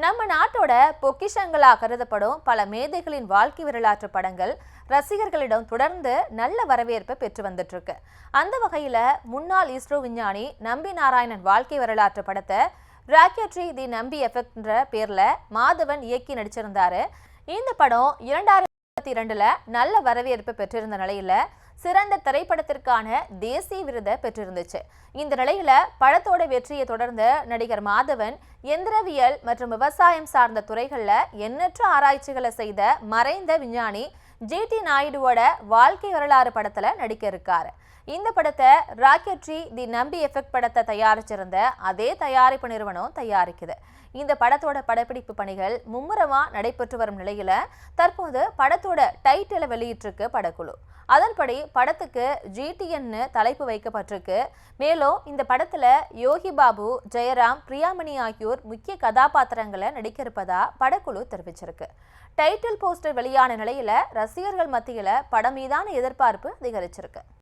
நம்ம நாட்டோட பொக்கிஷங்களா கருதப்படும் பல மேதைகளின் வாழ்க்கை வரலாற்று படங்கள் ரசிகர்களிடம் தொடர்ந்து நல்ல வரவேற்பை பெற்று வந்துட்டு இருக்கு. அந்த வகையில முன்னாள் இஸ்ரோ விஞ்ஞானி நம்பி நாராயணன் வாழ்க்கை வரலாற்று படத்தை ராக்கெட்ரி தி நம்பி எஃபெக்ட்ன்ற பேர்ல மாதவன் இயக்கி நடிச்சிருந்தாரு. இந்த படம் 2022ல நல்ல வரவேற்பு பெற்றிருந்த நிலையில சிறந்த திரைப்படத்திற்கான தேசிய விருதை பெற்றிருந்துச்சு. இந்த நிலையில படத்தோட வெற்றியை தொடர்ந்து நடிகர் மாதவன் எந்திரவியல் மற்றும் விவசாயம் சார்ந்த துறைகள்ல எண்ணற்ற ஆராய்ச்சிகளை செய்த மறைந்த விஞ்ஞானி ஜி.டி. நாயுடுவோட வாழ்க்கை வரலாறு படத்துல நடிக்க இருக்காரு. இந்த படத்தை ராக்கெட்ரி தி நம்பி எஃபெக்ட் படத்தை தயாரிச்சிருந்த அதே தயாரிப்பு நிறுவனம் தயாரிக்குது. இந்த படத்தோட படப்பிடிப்பு பணிகள் மும்முரமா நடைபெற்று வரும் நிலையில தற்போது படத்தோட டைட்டிலை வெளியிட்டிருக்கு படக்குழு. அதன்படி படத்துக்கு ஜிடிஎன்னு தலைப்பு வைக்கப்பட்டிருக்கு. மேலும் இந்த படத்துல யோகி பாபு, ஜெயராம், பிரியாமணி ஆகியோர் முக்கிய கதாபாத்திரங்களை நடிக்க இருப்பதா படக்குழு தெரிவிச்சிருக்கு. டைட்டில் போஸ்டர் வெளியான நிலையில ரசிகர்கள் மத்தியில படம் மீதான எதிர்பார்ப்பு அதிகரிச்சிருக்கு.